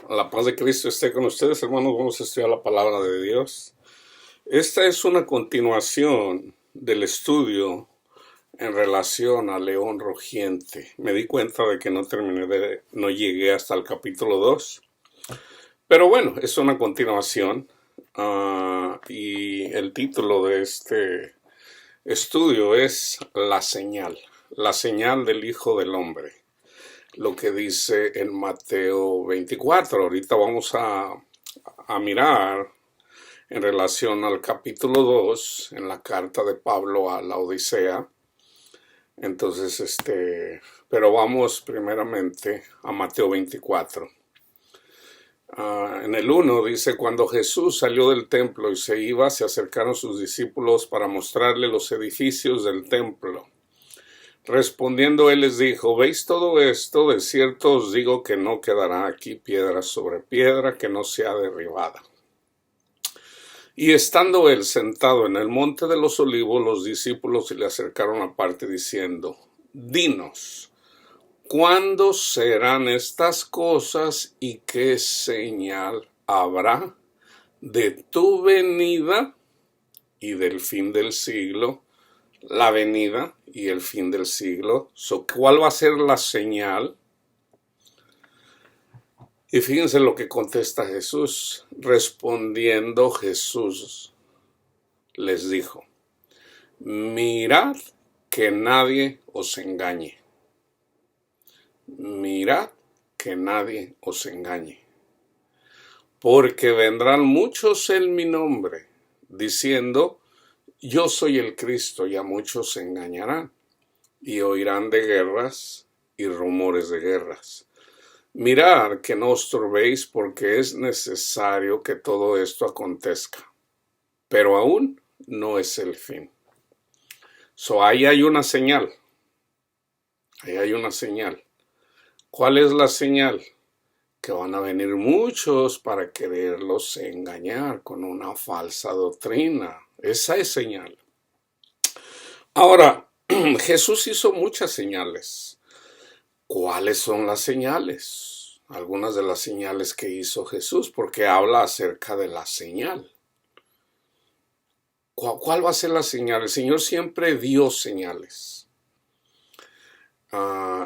La paz de Cristo esté con ustedes, hermanos. Vamos a estudiar la palabra de Dios. Esta es una continuación del estudio en relación a León Rugiente. Me di cuenta de que no llegué hasta el capítulo 2. Pero bueno, es una continuación. Y el título de este estudio es La señal del Hijo del Hombre. Lo que dice en Mateo 24. Ahorita vamos a mirar en relación al capítulo 2 en la carta de Pablo a la Odisea. Entonces, pero vamos primeramente a Mateo 24. En el 1 dice: cuando Jesús salió del templo y se iba, se acercaron sus discípulos para mostrarle los edificios del templo. Respondiendo él les dijo: ¿veis todo esto? De cierto os digo que no quedará aquí piedra sobre piedra que no sea derribada. Y estando él sentado en el monte de los olivos, los discípulos se le acercaron aparte diciendo: dinos, ¿cuándo serán estas cosas y qué señal habrá de tu venida y del fin del siglo? La venida y el fin del siglo. ¿Cuál va a ser la señal? Y fíjense lo que contesta Jesús. Respondiendo Jesús les dijo: mirad que nadie os engañe. Mirad que nadie os engañe. Porque vendrán muchos en mi nombre, diciendo: yo soy el Cristo, y a muchos se engañarán, y oirán de guerras y rumores de guerras. Mirad que no os turbéis, porque es necesario que todo esto acontezca, pero aún no es el fin. Ahí hay una señal. Ahí hay una señal. ¿Cuál es la señal? Que van a venir muchos para quererlos engañar con una falsa doctrina. Esa es señal. Ahora, Jesús hizo muchas señales. ¿Cuáles son las señales? Algunas de las señales que hizo Jesús, porque habla acerca de la señal. ¿Cuál va a ser la señal? El Señor siempre dio señales.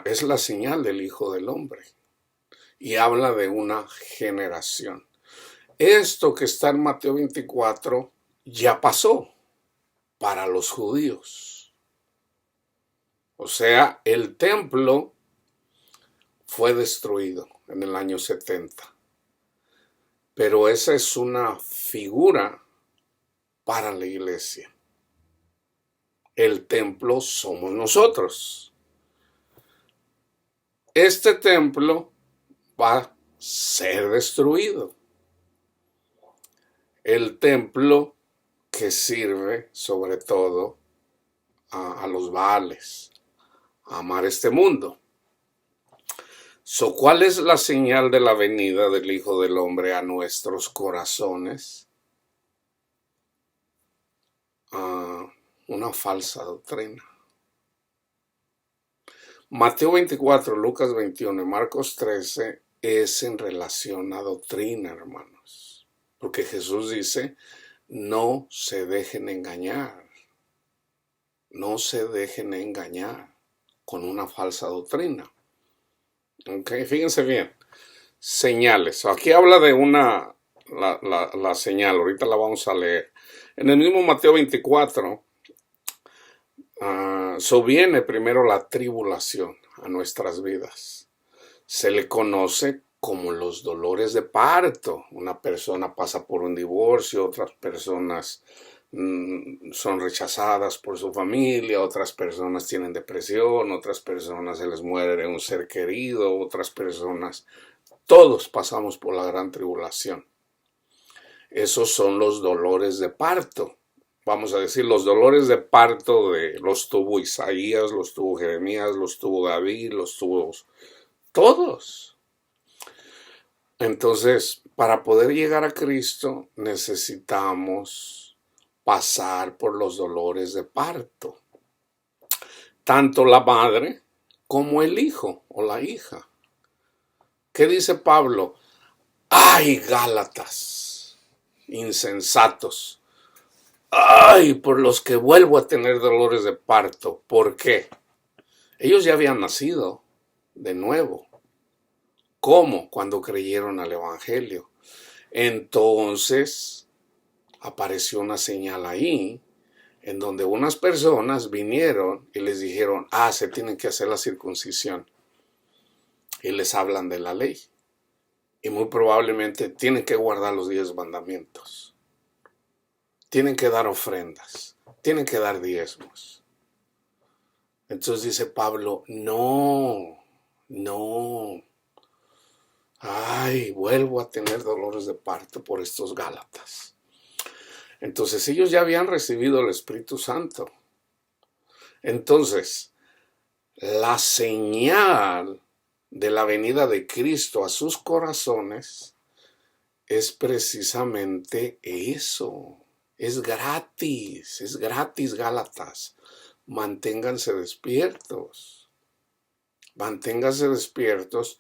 Es la señal del Hijo del Hombre. Y habla de una generación. Esto que está en Mateo 24 ya pasó para los judíos. O sea, el templo fue destruido en el año 70. Pero esa es una figura para la iglesia. El templo somos nosotros. Este templo va a ser destruido. El templo que sirve sobre todo a los Baales, a amar este mundo. ¿Cuál es la señal de la venida del Hijo del Hombre a nuestros corazones? Una falsa doctrina. Mateo 24, Lucas 21 y Marcos 13 es en relación a doctrina, hermanos. Porque Jesús dice: no se dejen engañar. No se dejen engañar con una falsa doctrina. Okay, fíjense bien. Señales. Aquí habla de la señal. Ahorita la vamos a leer. En el mismo Mateo 24, viene primero la tribulación a nuestras vidas. Se le conoce como los dolores de parto. Una persona pasa por un divorcio, otras personas son rechazadas por su familia, otras personas tienen depresión, otras personas se les muere un ser querido, otras personas, todos pasamos por la gran tribulación. Esos son los dolores de parto. Vamos a decir, los dolores de parto los tuvo Isaías, los tuvo Jeremías, los tuvo David, los tuvo todos. Entonces, para poder llegar a Cristo necesitamos pasar por los dolores de parto. Tanto la madre como el hijo o la hija. ¿Qué dice Pablo? ¡Ay, Gálatas! Insensatos. ¡Ay, por los que vuelvo a tener dolores de parto! ¿Por qué? Ellos ya habían nacido de nuevo. ¿Cómo? Cuando creyeron al Evangelio. Entonces apareció una señal ahí en donde unas personas vinieron y les dijeron, se tienen que hacer la circuncisión. Y les hablan de la ley. Y muy probablemente tienen que guardar los 10 mandamientos. Tienen que dar ofrendas. Tienen que dar diezmos. Entonces dice Pablo, no. Ay, vuelvo a tener dolores de parto por estos Gálatas. Entonces ellos ya habían recibido el Espíritu Santo. Entonces, la señal de la venida de Cristo a sus corazones es precisamente eso. Es gratis Gálatas. Manténganse despiertos. Manténganse despiertos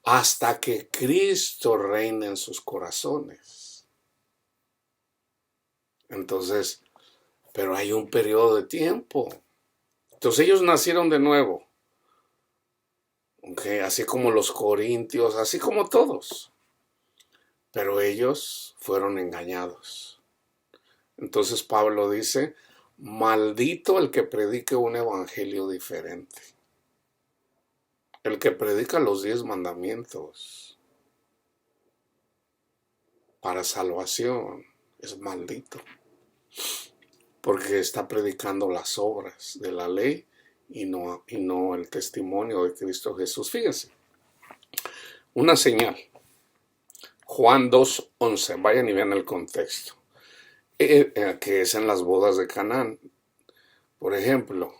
hasta que Cristo reine en sus corazones. Entonces, pero hay un periodo de tiempo. Entonces ellos nacieron de nuevo. Okay, así como los corintios, así como todos. Pero ellos fueron engañados. Entonces Pablo dice, maldito el que predique un evangelio diferente. El que predica los 10 mandamientos para salvación es maldito. Porque está predicando las obras de la ley y no el testimonio de Cristo Jesús. Fíjense, una señal. Juan 2:11, vayan y vean el contexto. Que es en las bodas de Canaán. Por ejemplo,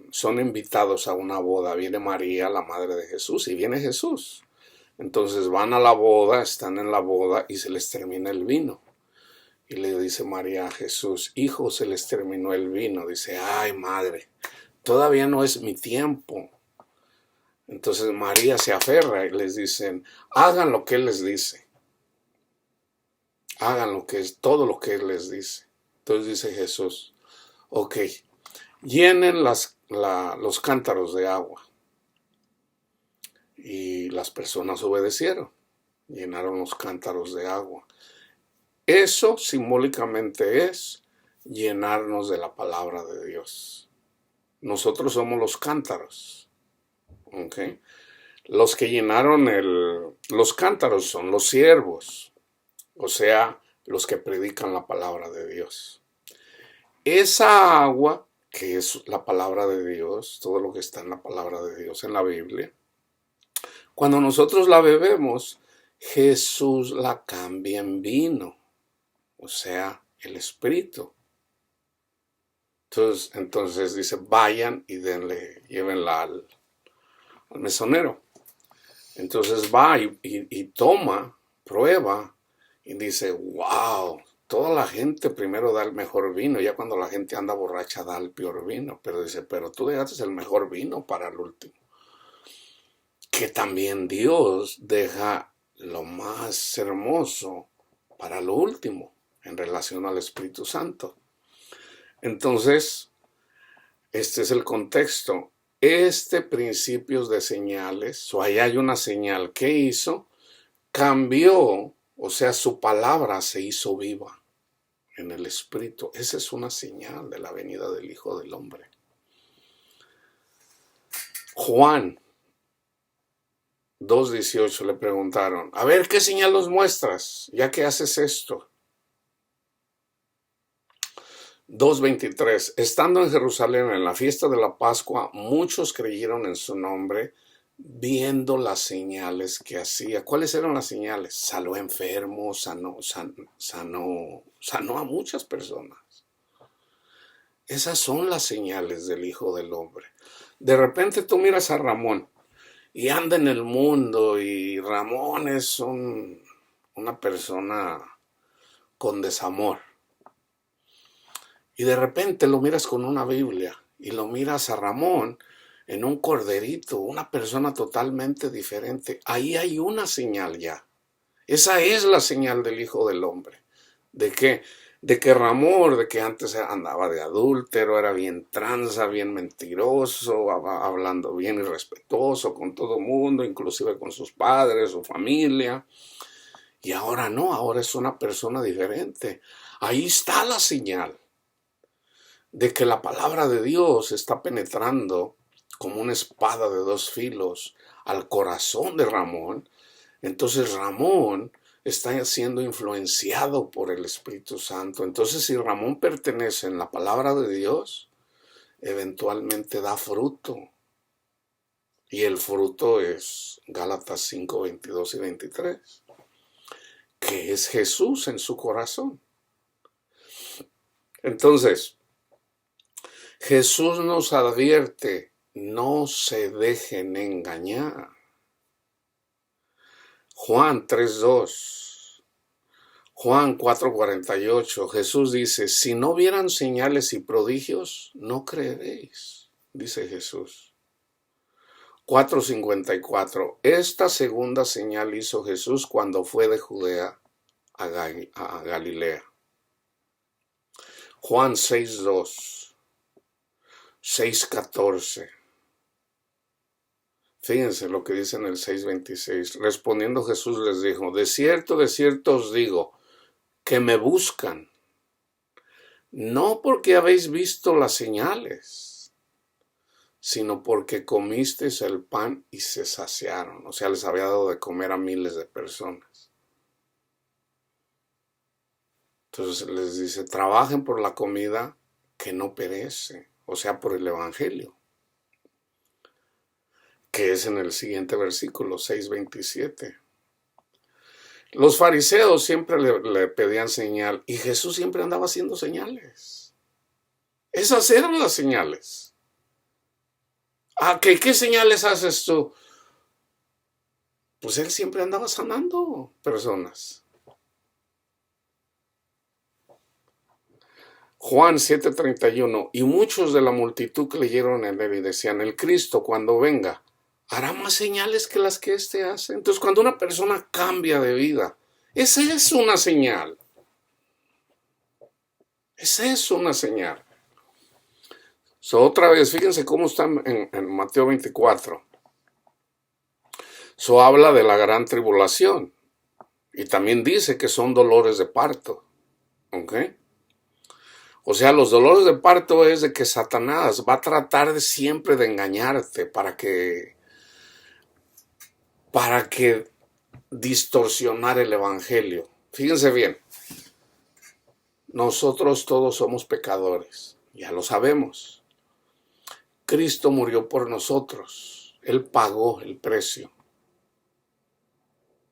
son invitados a una boda. Viene María, la madre de Jesús, y viene Jesús. Entonces van a la boda, están en la boda y se les termina el vino. Y le dice María a Jesús, hijo, se les terminó el vino. Dice, ay, madre, todavía no es mi tiempo. Entonces María se aferra y les dicen, hagan lo que Él les dice. Hagan todo lo que Él les dice. Entonces dice Jesús, ok, llenen los cántaros de agua. Y las personas obedecieron, llenaron los cántaros de agua. Eso simbólicamente es llenarnos de la palabra de Dios. Nosotros somos los cántaros. ¿Okay? Los que llenaron los cántaros son los siervos, o sea, los que predican la palabra de Dios. Esa agua, que es la palabra de Dios, todo lo que está en la palabra de Dios en la Biblia, cuando nosotros la bebemos, Jesús la cambia en vino. O sea, el Espíritu. Entonces dice, vayan y llévenla al mesonero. Entonces va y toma, prueba y dice, wow, toda la gente primero da el mejor vino, ya cuando la gente anda borracha da el peor vino. Pero dice, pero tú dejaste el mejor vino para el último. Que también Dios deja lo más hermoso para lo último en relación al Espíritu Santo. Entonces, este es el contexto. Principios de señales, o ahí hay una señal que hizo, cambió, o sea, su palabra se hizo viva en el Espíritu. Esa es una señal de la venida del Hijo del Hombre. Juan 2:18 le preguntaron, a ver, ¿qué señal nos muestras ya que haces esto? 2:23, estando en Jerusalén en la fiesta de la Pascua, muchos creyeron en su nombre, viendo las señales que hacía. ¿Cuáles eran las señales? Sanó enfermos, sanó a muchas personas. Esas son las señales del Hijo del Hombre. De repente tú miras a Ramón y anda en el mundo y Ramón es una persona con desamor. Y de repente lo miras con una Biblia y lo miras a Ramón en un corderito, una persona totalmente diferente. Ahí hay una señal ya. Esa es la señal del Hijo del Hombre. ¿De qué? De que Ramón, de que antes andaba de adúltero, era bien tranza, bien mentiroso, hablando bien irrespetuoso con todo el mundo, inclusive con sus padres, su familia. Y ahora no, ahora es una persona diferente. Ahí está la señal de que la palabra de Dios está penetrando como una espada de dos filos al corazón de Ramón. Entonces Ramón está siendo influenciado por el Espíritu Santo. Entonces, si Ramón pertenece en la palabra de Dios, eventualmente da fruto. Y el fruto es Gálatas 5, 22 y 23, que es Jesús en su corazón. Entonces, Jesús nos advierte, no se dejen engañar. Juan 3:2, Juan 4:48, Jesús dice, si no vieran señales y prodigios, no creeréis, dice Jesús. 4:54, esta segunda señal hizo Jesús cuando fue de Judea a Galilea. Juan 6:2, 6:14. Fíjense lo que dice en el 6:26. Respondiendo Jesús les dijo, de cierto os digo, que me buscan, no porque habéis visto las señales, sino porque comisteis el pan y se saciaron. O sea, les había dado de comer a miles de personas. Entonces les dice, trabajen por la comida que no perece, o sea, por el Evangelio, que es en el siguiente versículo, 6:27. Los fariseos siempre le pedían señal y Jesús siempre andaba haciendo señales. Esas eran las señales. ¿Qué señales haces tú? Pues él siempre andaba sanando personas. Juan 7:31, y muchos de la multitud creyeron en él y decían, el Cristo cuando venga hará más señales que las que éste hace. Entonces, cuando una persona cambia de vida, esa es una señal. Esa es una señal. Otra vez, fíjense cómo está en Mateo 24. Habla de la gran tribulación. Y también dice que son dolores de parto. ¿Ok? O sea, los dolores de parto es de que Satanás va a tratar siempre de engañarte para que distorsionar el evangelio. Fíjense bien, nosotros todos somos pecadores, ya lo sabemos. Cristo murió por nosotros, Él pagó el precio.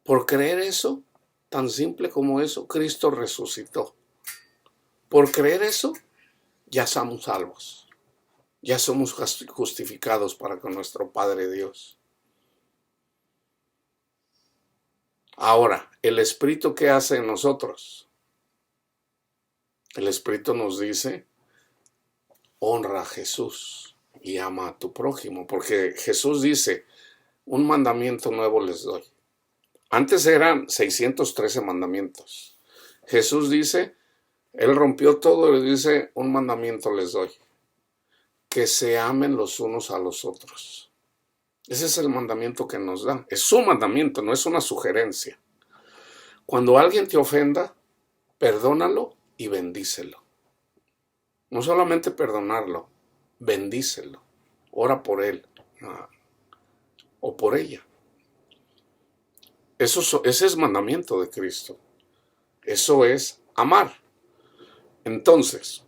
Por creer eso, tan simple como eso, Cristo resucitó. Por creer eso, ya somos salvos, ya somos justificados para con nuestro Padre Dios. Ahora, el Espíritu, ¿qué hace en nosotros? El Espíritu nos dice, honra a Jesús y ama a tu prójimo, porque Jesús dice, un mandamiento nuevo les doy. Antes eran 613 mandamientos. Jesús dice, Él rompió todo y dice, un mandamiento les doy, que se amen los unos a los otros. Ese es el mandamiento que nos da. Es su mandamiento, no es una sugerencia. Cuando alguien te ofenda, perdónalo y bendícelo. No solamente perdonarlo, bendícelo. Ora por él o por ella. Ese es mandamiento de Cristo. Eso es amar. Entonces,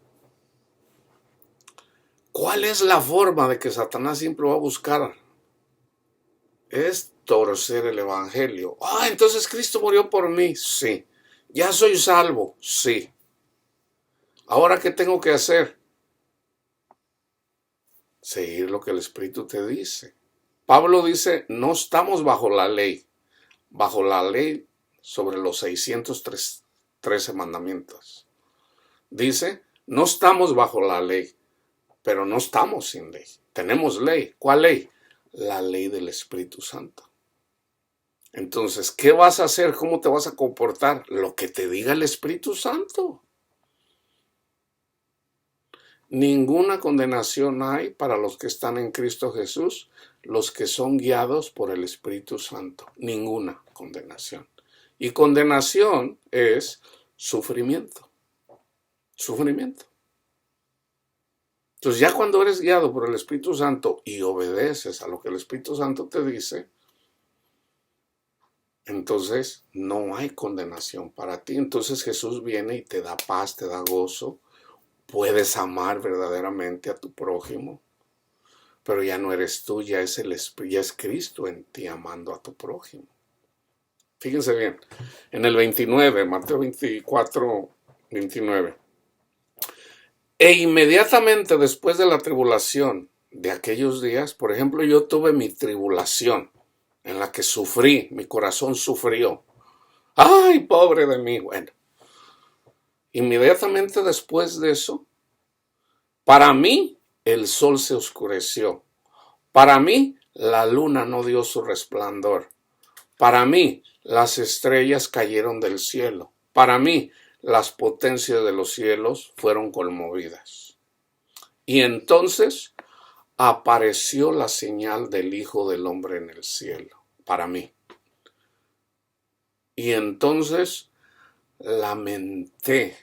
¿cuál es la forma de que Satanás siempre va a buscar? Es torcer el evangelio. Entonces Cristo murió por mí. Sí. ¿Ya soy salvo? Sí. ¿Ahora qué tengo que hacer? Seguir lo que el Espíritu te dice. Pablo dice, no estamos bajo la ley sobre los 613 mandamientos. Dice, no estamos bajo la ley, pero no estamos sin ley. Tenemos ley. ¿Cuál ley? La ley del Espíritu Santo. Entonces, ¿qué vas a hacer? ¿Cómo te vas a comportar? Lo que te diga el Espíritu Santo. Ninguna condenación hay para los que están en Cristo Jesús, los que son guiados por el Espíritu Santo. Ninguna condenación. Y condenación es sufrimiento. Sufrimiento. Entonces ya cuando eres guiado por el Espíritu Santo y obedeces a lo que el Espíritu Santo te dice, entonces no hay condenación para ti. Entonces Jesús viene y te da paz, te da gozo. Puedes amar verdaderamente a tu prójimo, pero ya no eres tú, ya es Cristo en ti amando a tu prójimo. Fíjense bien, en el 29, Mateo 24, 29. E inmediatamente después de la tribulación de aquellos días, por ejemplo, yo tuve mi tribulación en la que sufrí, mi corazón sufrió. ¡Ay, pobre de mí! Bueno, inmediatamente después de eso, para mí el sol se oscureció. Para mí la luna no dio su resplandor. Para mí las estrellas cayeron del cielo. Para mí las potencias de los cielos fueron conmovidas. Y entonces apareció la señal del Hijo del Hombre en el cielo. Para mí. Y entonces lamenté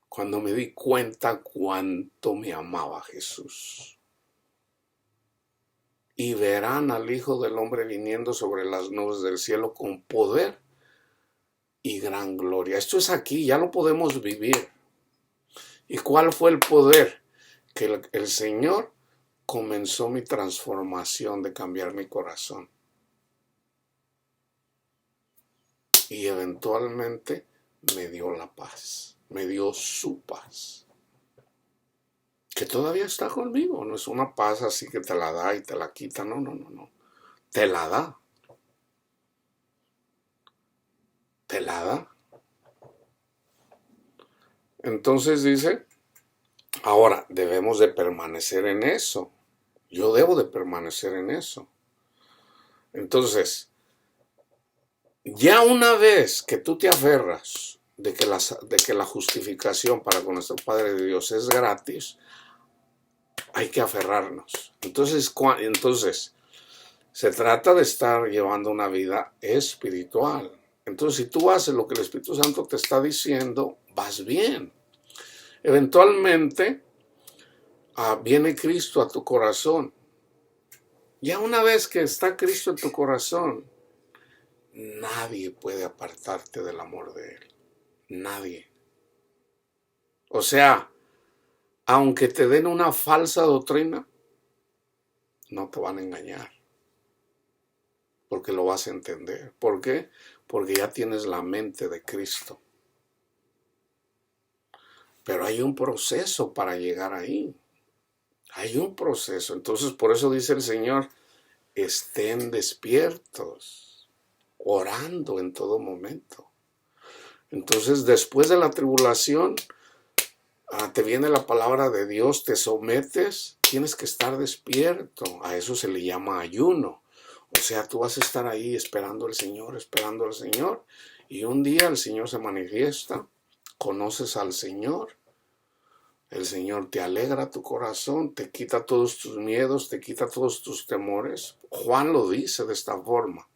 cuando me di cuenta cuánto me amaba Jesús. Y verán al Hijo del Hombre viniendo sobre las nubes del cielo con poder y gran gloria. Esto es aquí, ya lo podemos vivir. ¿Y cuál fue el poder? Que el Señor comenzó mi transformación de cambiar mi corazón. Y eventualmente me dio la paz, me dio su paz. Que todavía está conmigo, no es una paz así que te la da y te la quita, no. Te la da. Te la da. Entonces dice, ahora debemos de permanecer en eso. Yo debo de permanecer en eso. Entonces, ya una vez que tú te aferras de que la justificación para con nuestro Padre de Dios es gratis, hay que aferrarnos. Entonces, se trata de estar llevando una vida espiritual. Entonces, si tú haces lo que el Espíritu Santo te está diciendo, vas bien. Eventualmente, viene Cristo a tu corazón. Ya una vez que está Cristo en tu corazón, nadie puede apartarte del amor de Él. Nadie. O sea, aunque te den una falsa doctrina, no te van a engañar. Porque lo vas a entender. ¿Por qué? Porque ya tienes la mente de Cristo. Pero hay un proceso para llegar ahí. Hay un proceso. Entonces, por eso dice el Señor, estén despiertos, orando en todo momento. Entonces, después de la tribulación, te viene la palabra de Dios, te sometes, tienes que estar despierto. A eso se le llama ayuno. O sea, tú vas a estar ahí esperando al Señor, y un día el Señor se manifiesta, conoces al Señor, el Señor te alegra tu corazón, te quita todos tus miedos, te quita todos tus temores. Juan lo dice de esta forma.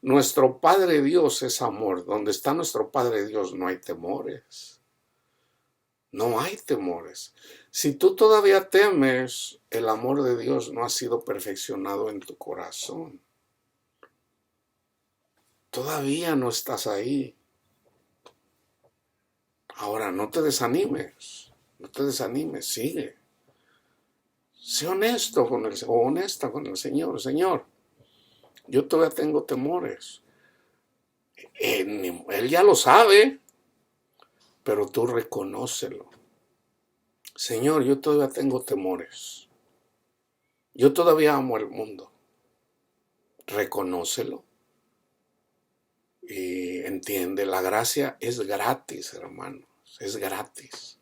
Nuestro Padre Dios es amor. Donde está nuestro Padre Dios no hay temores. No hay temores. Si tú todavía temes, el amor de Dios no ha sido perfeccionado en tu corazón. Todavía no estás ahí. Ahora, no te desanimes. No te desanimes, sigue. Sé honesto con o honesta con el Señor. Señor, yo todavía tengo temores. Él ya lo sabe, pero tú reconócelo. Señor, yo todavía tengo temores. Yo todavía amo el mundo. Reconócelo. Y entiende, la gracia es gratis, hermanos. Es gratis.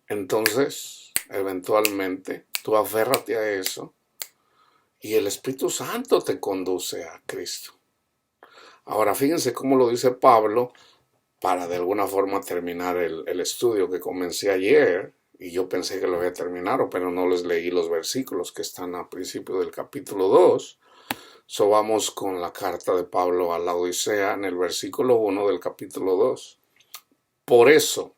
Entonces, eventualmente, tú aférrate a eso y el Espíritu Santo te conduce a Cristo. Ahora fíjense cómo lo dice Pablo para de alguna forma terminar el estudio que comencé ayer, y yo pensé que lo había terminado, pero no les leí los versículos que están al principio del capítulo 2. So vamos con la carta de Pablo a la Odisea en el versículo 1 del capítulo 2. Por eso,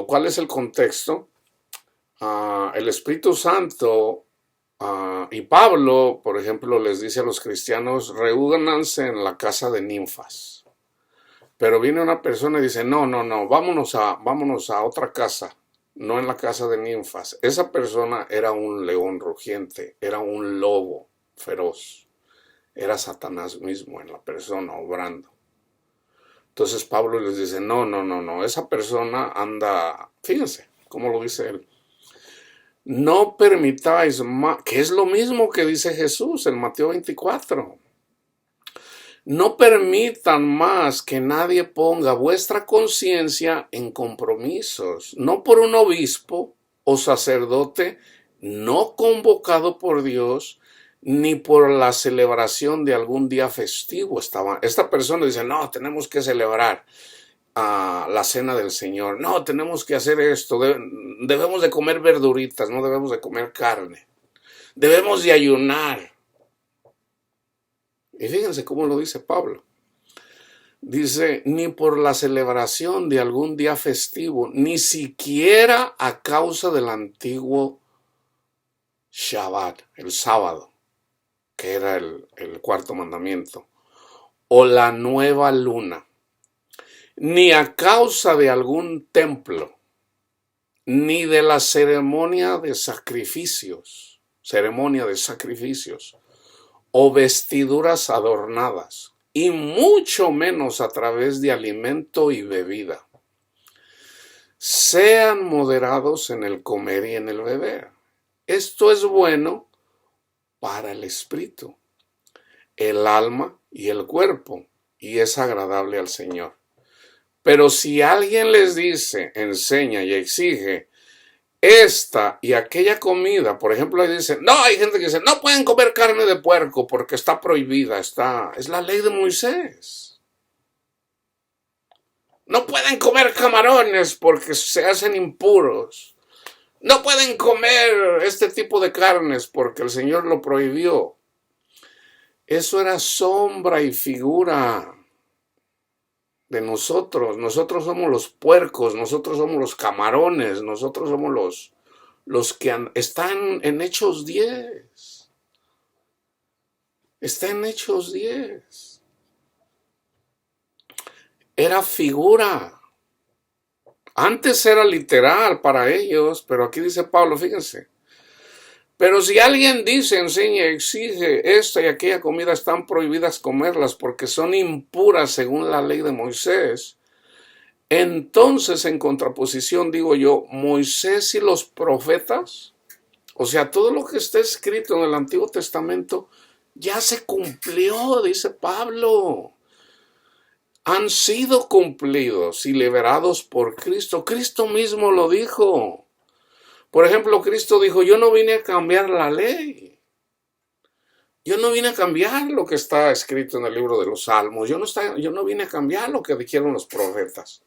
¿cuál es el contexto? El Espíritu Santo y Pablo, por ejemplo, les dice a los cristianos, reúnanse en la casa de ninfas. Pero viene una persona y dice, no, vámonos a otra casa, no en la casa de ninfas. Esa persona era un león rugiente, era un lobo feroz, era Satanás mismo en la persona obrando. Entonces Pablo les dice, no, esa persona anda, fíjense cómo lo dice él. No permitáis más, que es lo mismo que dice Jesús en Mateo 24. No permitan más que nadie ponga vuestra conciencia en compromisos, no por un obispo o sacerdote no convocado por Dios, ni por la celebración de algún día festivo. Esta persona dice, no, tenemos que celebrar la cena del Señor. No, tenemos que hacer esto. Debemos de comer verduritas, no debemos de comer carne. Debemos de ayunar. Y fíjense cómo lo dice Pablo. Dice, ni por la celebración de algún día festivo, ni siquiera a causa del antiguo Shabbat, el sábado, que era el cuarto mandamiento, o la nueva luna, ni a causa de algún templo, ni de la ceremonia de sacrificios, o vestiduras adornadas, y mucho menos a través de alimento y bebida. Sean moderados en el comer y en el beber. Esto es bueno para el espíritu, el alma y el cuerpo, y es agradable al Señor. Pero si alguien les dice, enseña y exige esta y aquella comida, por ejemplo, ahí dice, no, hay gente que dice, no pueden comer carne de puerco porque está prohibida, es la ley de Moisés. No pueden comer camarones porque se hacen impuros. No pueden comer este tipo de carnes porque el Señor lo prohibió. Eso era sombra y figura de nosotros. Nosotros somos los puercos, nosotros somos los camarones, nosotros somos los que están en Hechos 10. Está en Hechos 10. Era figura. Antes era literal para ellos, pero aquí dice Pablo, fíjense. Pero si alguien dice, enseña, exige, esta y aquella comida están prohibidas comerlas porque son impuras según la ley de Moisés, entonces en contraposición digo yo, Moisés y los profetas, o sea, todo lo que está escrito en el Antiguo Testamento ya se cumplió, dice Pablo. Han sido cumplidos y liberados por Cristo. Cristo mismo lo dijo. Por ejemplo, Cristo dijo, yo no vine a cambiar la ley. Yo no vine a cambiar lo que está escrito en el libro de los Salmos. Yo no vine a cambiar lo que dijeron los profetas.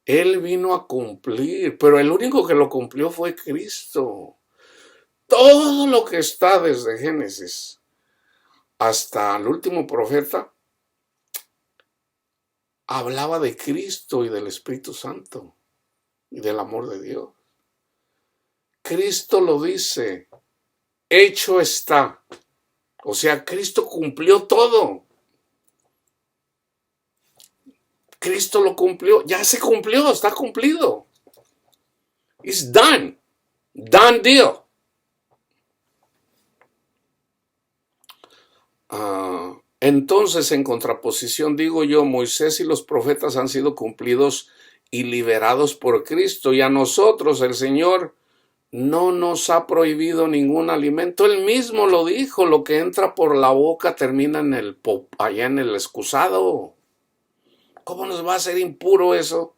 Él vino a cumplir, pero el único que lo cumplió fue Cristo. Todo lo que está desde Génesis hasta el último profeta hablaba de Cristo y del Espíritu Santo y del amor de Dios. Cristo lo dice, hecho está. O sea, Cristo cumplió todo. Cristo lo cumplió, ya se cumplió, está cumplido. It's done. Done deal. Entonces, en contraposición, digo yo, Moisés y los profetas han sido cumplidos y liberados por Cristo, y a nosotros el Señor no nos ha prohibido ningún alimento. Él mismo lo dijo, lo que entra por la boca termina allá en el excusado. ¿Cómo nos va a ser impuro eso?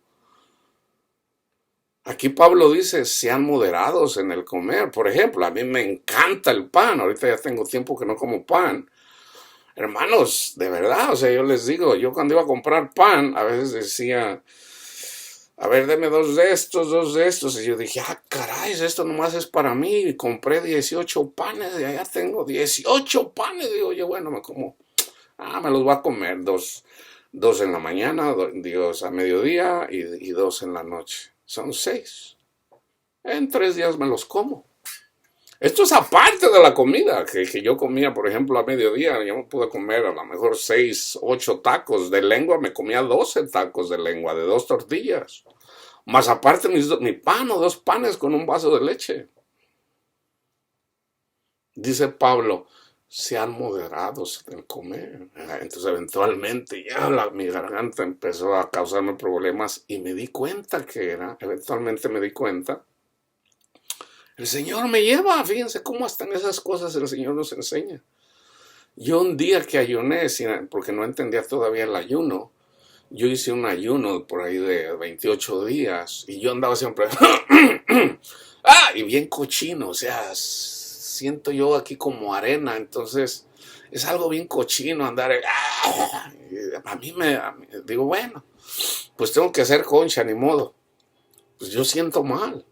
Aquí Pablo dice, sean moderados en el comer. Por ejemplo, a mí me encanta el pan. Ahorita ya tengo tiempo que no como pan. Hermanos, de verdad, o sea, yo les digo, yo cuando iba a comprar pan, a veces decía, a ver, deme dos de estos, dos de estos. Y yo dije, ah, caray, esto nomás es para mí. Y compré 18 panes y allá tengo 18 panes. Digo yo, bueno, me como, me los voy a comer. Dos en la mañana, dos a mediodía y dos en la noche. Son 6. En 3 días me los como. Esto es aparte de la comida que yo comía, por ejemplo, a mediodía. Yo me pude comer a lo mejor 6, 8 tacos de lengua. Me comía 12 tacos de lengua de 2 tortillas. Más aparte mi pan o 2 panes con un vaso de leche. Dice Pablo, sean moderados en el comer. Entonces eventualmente ya mi garganta empezó a causarme problemas y me di cuenta eventualmente me di cuenta. El Señor me lleva, fíjense cómo están esas cosas, el Señor nos enseña. Yo un día que ayuné, porque no entendía todavía el ayuno, yo hice un ayuno por ahí de 28 días y yo andaba siempre, y bien cochino, o sea, siento yo aquí como arena, entonces es algo bien cochino andar, a mí digo, bueno, pues tengo que hacer concha, ni modo, pues yo siento mal.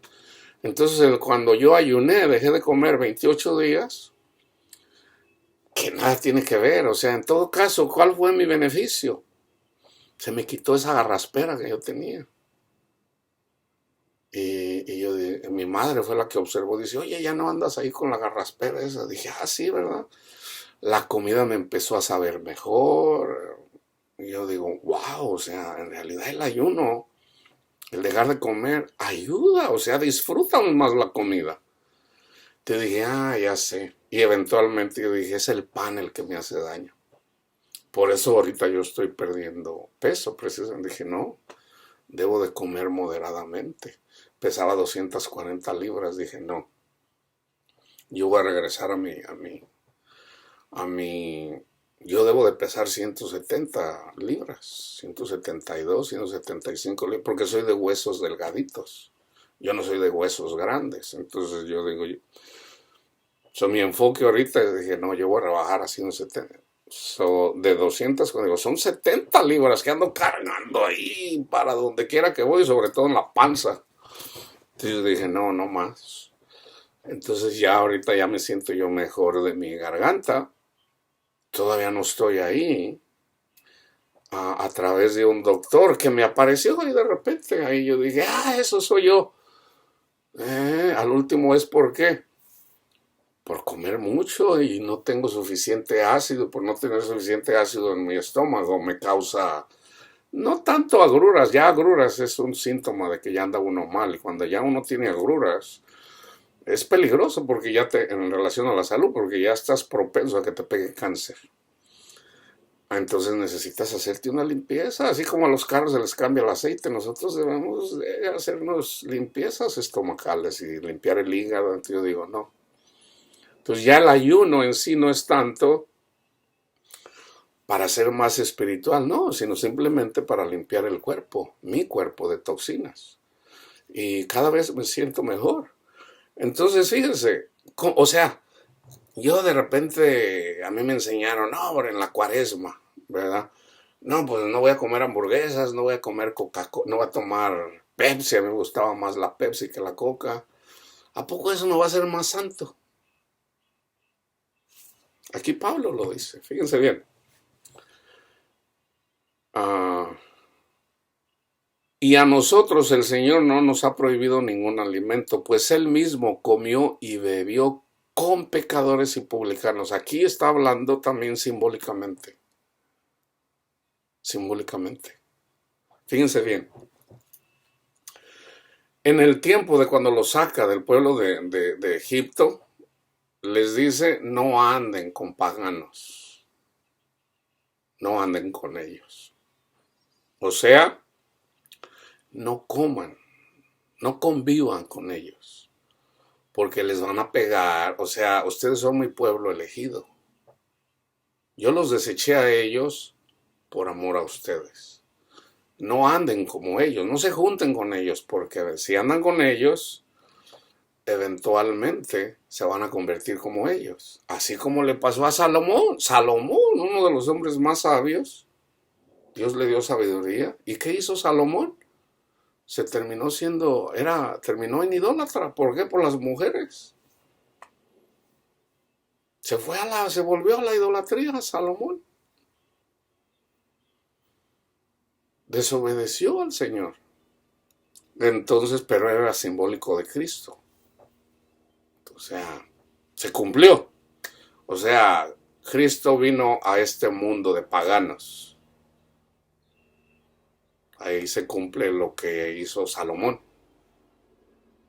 Entonces, cuando yo ayuné, dejé de comer 28 días, que nada tiene que ver. O sea, en todo caso, ¿cuál fue mi beneficio? Se me quitó esa garraspera que yo tenía. Y mi madre fue la que observó, dice, oye, ya no andas ahí con la garraspera esa. Dije, sí, ¿verdad? La comida me empezó a saber mejor. Y yo digo, wow, o sea, en realidad el ayuno, el dejar de comer, ayuda, o sea, disfruta aún más la comida. Te dije, ya sé. Y eventualmente yo dije, es el pan el que me hace daño. Por eso ahorita yo estoy perdiendo peso, precisamente. Dije, no, debo de comer moderadamente. Pesaba 240 libras, dije, no. Yo voy a regresar yo debo de pesar 170 libras, 172, 175 libras, porque soy de huesos delgaditos. Yo no soy de huesos grandes. Entonces yo digo, mi enfoque ahorita, dije, no, yo voy a rebajar a 170. De 200, cuando digo, son 70 libras que ando cargando ahí para donde quiera que voy, sobre todo en la panza. Entonces yo dije, no, no más. Entonces ya ahorita ya me siento yo mejor de mi garganta. Todavía no estoy ahí. A través de un doctor que me apareció y de repente ahí yo dije, eso soy yo. Al último es ¿por qué? Por comer mucho y no tengo suficiente ácido, por no tener suficiente ácido en mi estómago me causa, no tanto agruras, ya agruras es un síntoma de que ya anda uno mal y cuando ya uno tiene agruras es peligroso porque en relación a la salud, porque ya estás propenso a que te pegue cáncer. Entonces necesitas hacerte una limpieza, así como a los carros se les cambia el aceite, nosotros debemos de hacernos limpiezas estomacales y limpiar el hígado. Entonces yo digo, no. Entonces ya el ayuno en sí no es tanto para ser más espiritual, no, sino simplemente para limpiar el cuerpo, mi cuerpo de toxinas. Y cada vez me siento mejor. Entonces fíjense, o sea, yo de repente, a mí me enseñaron, no, en la cuaresma, ¿verdad? No, pues no voy a comer hamburguesas, no voy a comer Coca-Cola, no voy a tomar Pepsi, a mí me gustaba más la Pepsi que la Coca. ¿A poco eso no va a ser más santo? Aquí Pablo lo dice, fíjense bien. Y a nosotros el Señor no nos ha prohibido ningún alimento, pues Él mismo comió y bebió con pecadores y publicanos. Aquí está hablando también simbólicamente. Simbólicamente. Fíjense bien. En el tiempo de cuando lo saca del pueblo de Egipto, les dice, no anden con paganos. No anden con ellos. O sea, no coman, no convivan con ellos, porque les van a pegar. O sea, ustedes son mi pueblo elegido. Yo los deseché a ellos por amor a ustedes. No anden como ellos, no se junten con ellos, porque si andan con ellos, eventualmente se van a convertir como ellos. Así como le pasó a Salomón. Salomón, uno de los hombres más sabios, Dios le dio sabiduría. ¿Y qué hizo Salomón? Terminó en idólatra. ¿Por qué? Por las mujeres. Se volvió a la idolatría Salomón. Desobedeció al Señor. Entonces, pero era simbólico de Cristo. O sea, se cumplió. O sea, Cristo vino a este mundo de paganos. Ahí se cumple lo que hizo Salomón.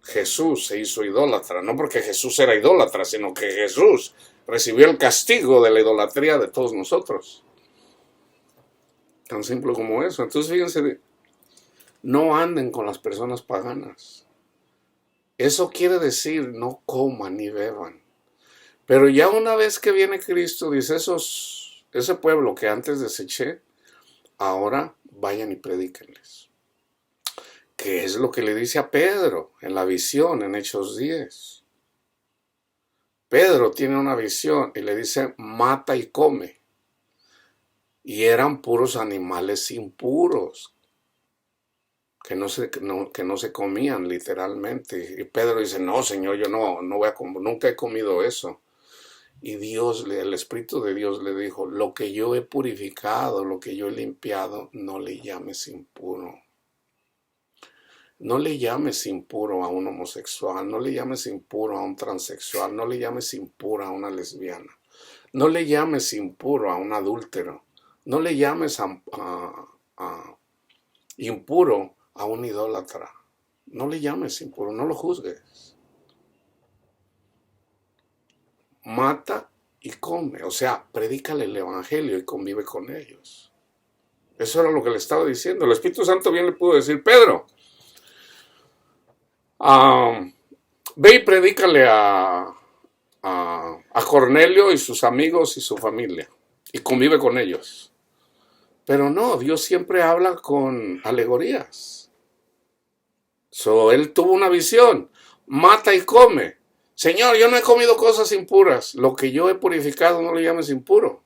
Jesús se hizo idólatra, no porque Jesús era idólatra, sino que Jesús recibió el castigo de la idolatría de todos nosotros. Tan simple como eso. Entonces, fíjense, no anden con las personas paganas. Eso quiere decir no coman ni beban. Pero ya una vez que viene Cristo, dice, ese pueblo que antes deseché, ahora vayan y predíquenles. ¿Qué es lo que le dice a Pedro en la visión en Hechos 10? Pedro tiene una visión y le dice, mata y come. Y eran puros animales impuros, que no se comían literalmente. Y Pedro dice, no, Señor, yo no voy a comer, nunca he comido eso. Y el Espíritu de Dios le dijo, lo que yo he purificado, lo que yo he limpiado, no le llames impuro. No le llames impuro a un homosexual, no le llames impuro a un transexual, no le llames impuro a una lesbiana, no le llames impuro a un adúltero, no le llames impuro a un idólatra, no le llames impuro, no lo juzgues. Mata y come, o sea, predícale el evangelio y convive con ellos. Eso era lo que le estaba diciendo. El Espíritu Santo bien le pudo decir, Pedro, ve y predícale a Cornelio y sus amigos y su familia y convive con ellos. Pero no, Dios siempre habla con alegorías. Él tuvo una visión, mata y come. Señor, yo no he comido cosas impuras, lo que yo he purificado no le llames impuro.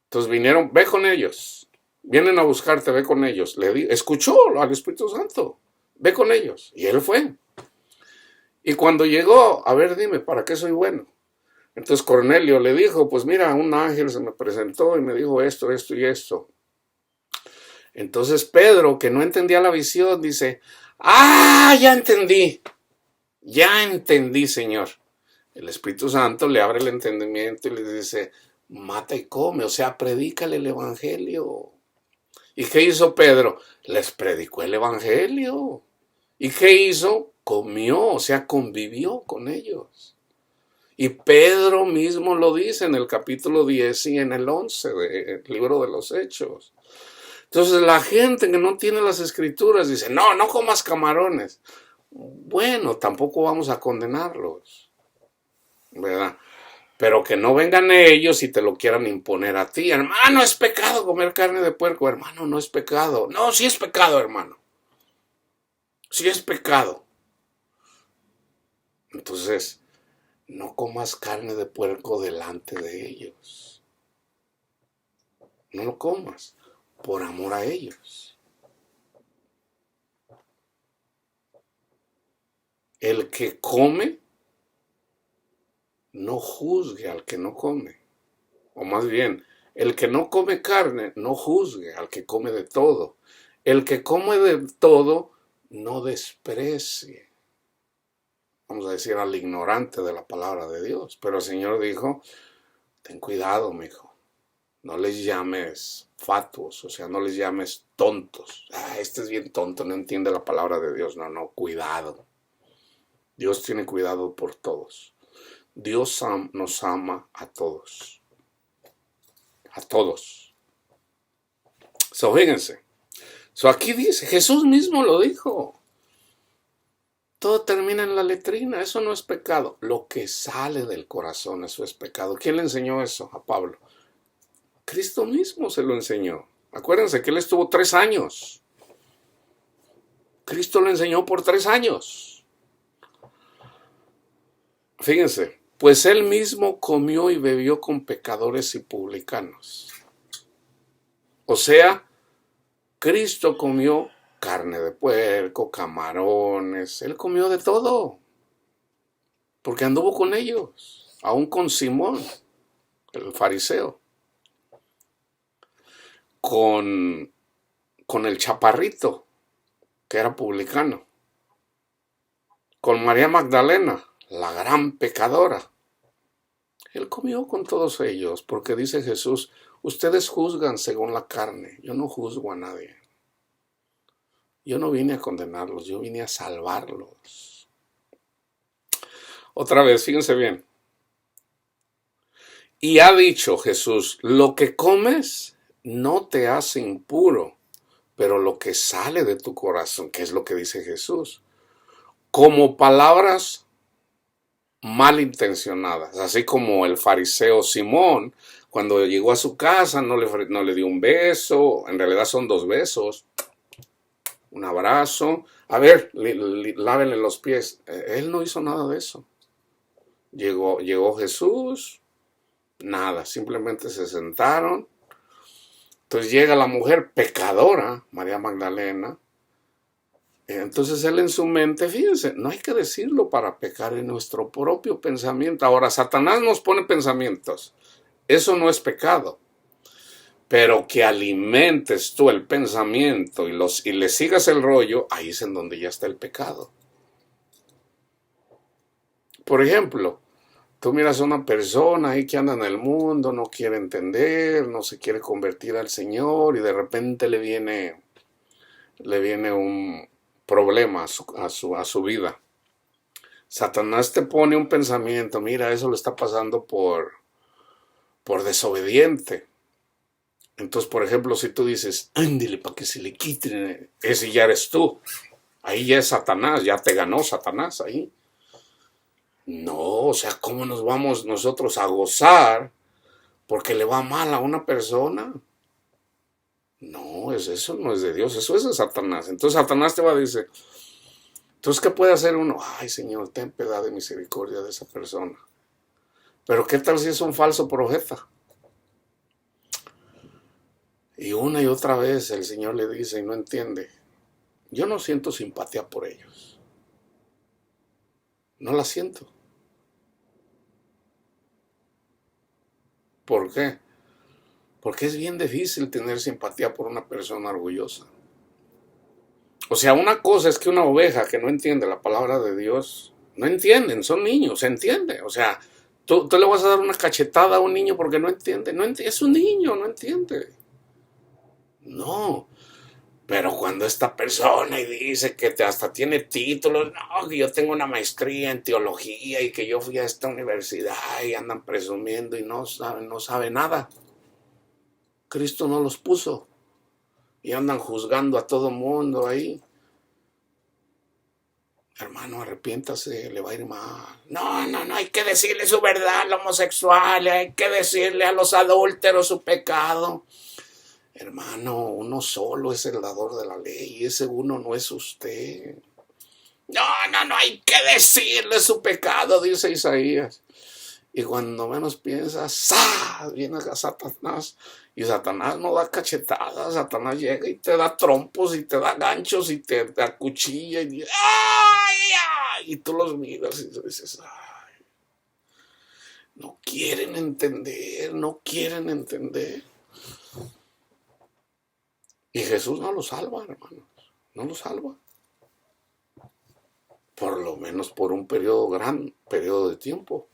Entonces vinieron, ve con ellos, vienen a buscarte, ve con ellos. Escuchó al Espíritu Santo, ve con ellos. Y él fue. Y cuando llegó, a ver, dime, ¿para qué soy bueno? Entonces Cornelio le dijo, pues mira, un ángel se me presentó y me dijo esto, esto y esto. Entonces Pedro, que no entendía la visión, dice, ya entendí, Señor. El Espíritu Santo le abre el entendimiento y le dice, mata y come, o sea, predícale el evangelio. ¿Y qué hizo Pedro? Les predicó el evangelio. ¿Y qué hizo? Comió, o sea, convivió con ellos. Y Pedro mismo lo dice en el capítulo 10 y en el 11 del libro de los Hechos. Entonces la gente que no tiene las escrituras dice, no comas camarones. Bueno, tampoco vamos a condenarlos, ¿verdad? Pero que no vengan ellos y te lo quieran imponer a ti. Hermano, es pecado comer carne de puerco. Hermano, no es pecado. No, sí es pecado, hermano. Sí es pecado. Entonces, no comas carne de puerco delante de ellos. No lo comas por amor a ellos. El que come, no juzgue al que no come. O más bien, el que no come carne, no juzgue al que come de todo. El que come de todo, no desprecie. Vamos a decir al ignorante de la palabra de Dios. Pero el Señor dijo, ten cuidado, mijo. No les llames fatuos, o sea, no les llames tontos. Este es bien tonto, no entiende la palabra de Dios. No, cuidado. Dios tiene cuidado por todos. Dios nos ama a todos. A todos. Fíjense. Aquí dice, Jesús mismo lo dijo. Todo termina en la letrina, eso no es pecado. Lo que sale del corazón, eso es pecado. ¿Quién le enseñó eso a Pablo? Cristo mismo se lo enseñó. Acuérdense que él estuvo 3 años. Cristo lo enseñó por 3 años. Fíjense, pues él mismo comió y bebió con pecadores y publicanos. O sea, Cristo comió carne de puerco, camarones, él comió de todo, porque anduvo con ellos, aún con Simón, el fariseo, con el chaparrito, que era publicano, con María Magdalena, la gran pecadora. Él comió con todos ellos, porque dice Jesús, ustedes juzgan según la carne, yo no juzgo a nadie. Yo no vine a condenarlos, yo vine a salvarlos. Otra vez, fíjense bien. Y ha dicho Jesús, lo que comes no te hace impuro, pero lo que sale de tu corazón, que es lo que dice Jesús, como palabras malintencionadas, así como el fariseo Simón, cuando llegó a su casa no le dio un beso, en realidad son 2 besos, un abrazo, a ver, lávenle los pies. Él no hizo nada de eso. Llegó Jesús, nada, simplemente se sentaron. Entonces llega la mujer pecadora, María Magdalena. Entonces él en su mente, fíjense, no hay que decirlo para pecar en nuestro propio pensamiento. Ahora, Satanás nos pone pensamientos. Eso no es pecado. Pero que alimentes tú el pensamiento y le sigas el rollo, ahí es en donde ya está el pecado. Por ejemplo, tú miras a una persona ahí que anda en el mundo, no quiere entender, no se quiere convertir al Señor y de repente le viene un problema a su vida. Satanás te pone un pensamiento, mira, eso le está pasando por desobediente. Entonces, por ejemplo, si tú dices, ándale para que se le quite, ese ya eres tú. Ahí ya es Satanás, ya te ganó Satanás ahí. No, o sea, ¿cómo nos vamos nosotros a gozar porque le va mal a una persona? No, eso no es de Dios, eso es de Satanás. Entonces Satanás te va a decir, entonces, ¿qué puede hacer uno? Ay, Señor, ten piedad de misericordia de esa persona. Pero ¿qué tal si es un falso profeta? Y una y otra vez el Señor le dice y no entiende. Yo no siento simpatía por ellos. No la siento. ¿Por qué? Porque es bien difícil tener simpatía por una persona orgullosa. O sea, una cosa es que una oveja que no entiende la palabra de Dios, no entienden, son niños, se entiende. O sea, tú le vas a dar una cachetada a un niño porque no entiende. Es un niño, no entiende. No, pero cuando esta persona y dice que hasta tiene títulos, no, que yo tengo una maestría en teología y que yo fui a esta universidad y andan presumiendo y no sabe nada. Cristo no los puso y andan juzgando a todo mundo ahí. Hermano, arrepiéntase, le va a ir mal. No, hay que decirle su verdad al homosexual, hay que decirle a los adúlteros su pecado. Hermano, uno solo es el dador de la ley y ese uno no es usted. No, hay que decirle su pecado, dice Isaías. Y cuando menos piensas, ¡zas!, viene a Satanás. Y Satanás no da cachetadas, Satanás llega y te da trompos y te da ganchos y te acuchilla y dice, ¡ay! Y tú los miras y dices, ¡ay! No quieren entender. Y Jesús no lo salva, hermanos, no lo salva. Por lo menos por un gran periodo de tiempo.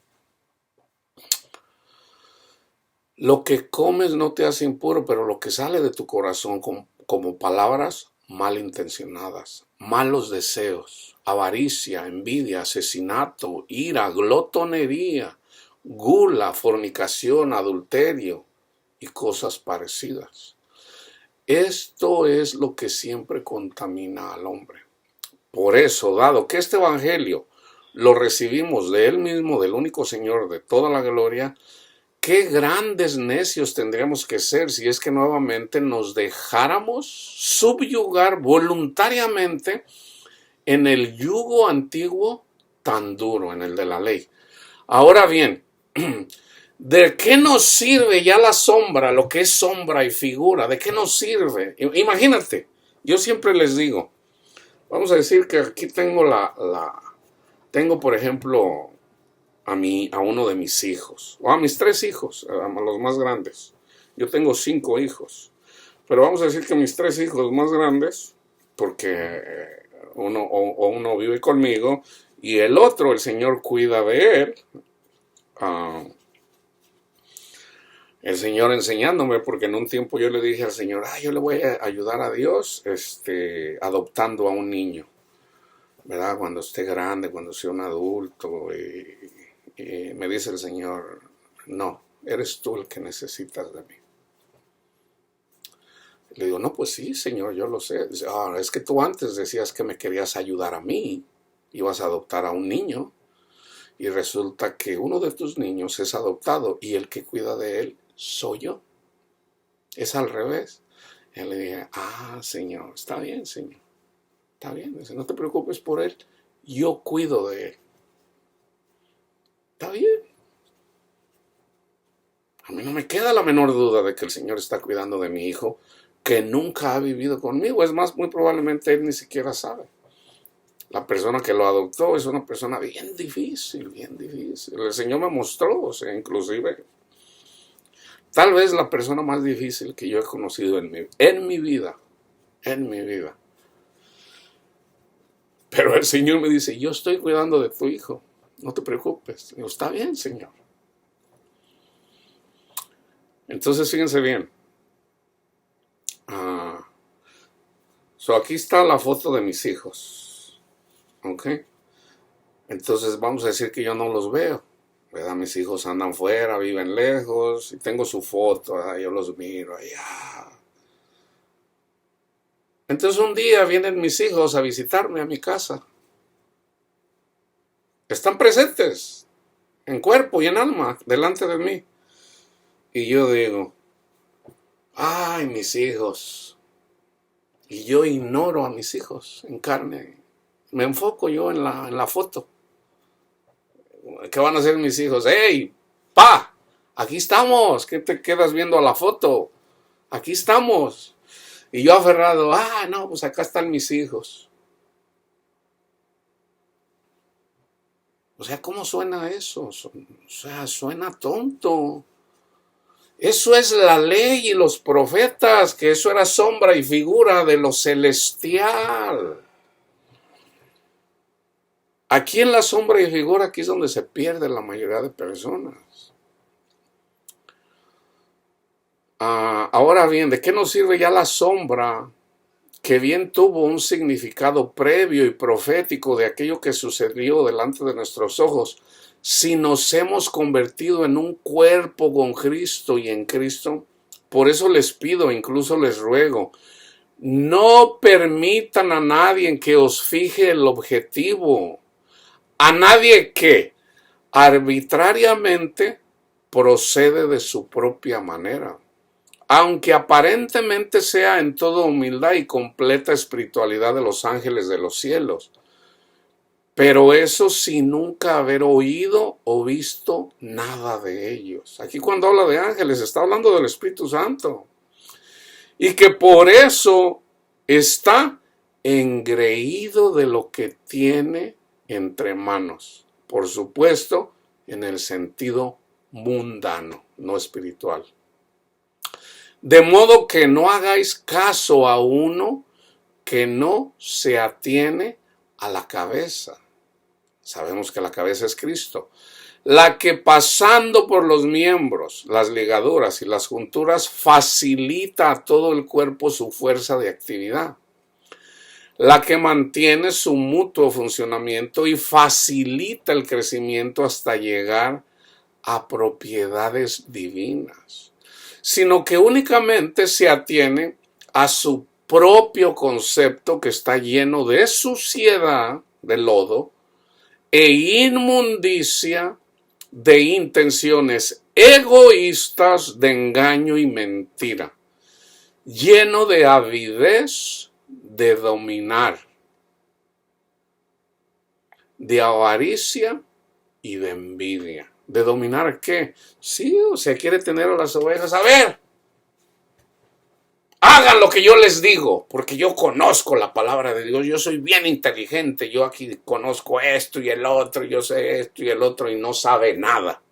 Lo que comes no te hace impuro, pero lo que sale de tu corazón como palabras malintencionadas, malos deseos, avaricia, envidia, asesinato, ira, glotonería, gula, fornicación, adulterio y cosas parecidas. Esto es lo que siempre contamina al hombre. Por eso, dado que este evangelio lo recibimos de él mismo, del único Señor de toda la gloria, qué grandes necios tendríamos que ser si es que nuevamente nos dejáramos subyugar voluntariamente en el yugo antiguo tan duro, en el de la ley. Ahora bien, ¿de qué nos sirve ya la sombra, lo que es sombra y figura? ¿De qué nos sirve? Imagínate, yo siempre les digo, vamos a decir que aquí tengo tengo por ejemplo a uno de mis hijos, o a mis 3 hijos, a los más grandes. Yo tengo 5 hijos, pero vamos a decir que mis 3 hijos más grandes, porque uno vive conmigo y el otro, el Señor cuida de él. El Señor enseñándome, porque en un tiempo yo le dije al Señor, yo le voy a ayudar a Dios adoptando a un niño, ¿verdad? Cuando esté grande, cuando sea un adulto. Y me dice el Señor, no, eres tú el que necesitas de mí. Le digo, no, pues sí, Señor, yo lo sé. Dice, es que tú antes decías que me querías ayudar a mí, ibas a adoptar a un niño, y resulta que uno de tus niños es adoptado y el que cuida de él soy yo. Es al revés. Y le dije, Señor, está bien, Señor. Está bien, dice, no te preocupes por él, yo cuido de él. Está bien. A mí no me queda la menor duda de que el Señor está cuidando de mi hijo, que nunca ha vivido conmigo. Es más, muy probablemente él ni siquiera sabe. La persona que lo adoptó es una persona bien difícil, bien difícil. El Señor me mostró, inclusive, tal vez la persona más difícil que yo he conocido en mi vida. Pero el Señor me dice, yo estoy cuidando de tu hijo, no te preocupes. Digo, está bien, Señor. Entonces, fíjense bien. Aquí está la foto de mis hijos. ¿Ok? Entonces vamos a decir que yo no los veo, ¿verdad? Mis hijos andan fuera, viven lejos, y tengo su foto, ¿verdad? Yo los miro allá. Entonces un día vienen mis hijos a visitarme a mi casa. Están presentes, en cuerpo y en alma, delante de mí. Y yo digo, ay, mis hijos. Y yo ignoro a mis hijos en carne. Me enfoco yo en la foto. ¿Qué van a hacer mis hijos? ¡Hey, pa! Aquí estamos. ¿Qué te quedas viendo a la foto? Aquí estamos. Y yo aferrado, no, pues acá están mis hijos. O sea, ¿cómo suena eso? O sea, suena tonto. Eso es la ley y los profetas, que eso era sombra y figura de lo celestial. Aquí en la sombra y figura, aquí es donde se pierde la mayoría de personas. Ahora bien, ¿de qué nos sirve ya la sombra, que bien tuvo un significado previo y profético de aquello que sucedió delante de nuestros ojos, si nos hemos convertido en un cuerpo con Cristo y en Cristo? Por eso les pido, incluso les ruego, no permitan a nadie que os fije el objetivo, a nadie que arbitrariamente procede de su propia manera, aunque aparentemente sea en toda humildad y completa espiritualidad de los ángeles de los cielos, pero eso sin nunca haber oído o visto nada de ellos. Aquí cuando habla de ángeles está hablando del Espíritu Santo, y que por eso está engreído de lo que tiene entre manos, por supuesto en el sentido mundano, no espiritual. De modo que no hagáis caso a uno que no se atiene a la cabeza. Sabemos que la cabeza es Cristo, la que pasando por los miembros, las ligaduras y las junturas facilita a todo el cuerpo su fuerza de actividad, la que mantiene su mutuo funcionamiento y facilita el crecimiento hasta llegar a propiedades divinas, sino que únicamente se atiene a su propio concepto, que está lleno de suciedad, de lodo, e inmundicia, de intenciones egoístas de engaño y mentira, lleno de avidez de dominar, de avaricia y de envidia. ¿De dominar qué? Sí, o sea, quiere tener a las ovejas. A ver, hagan lo que yo les digo, porque yo conozco la palabra de Dios, yo soy bien inteligente, yo aquí conozco esto y el otro, yo sé esto y el otro, y no sabe nada.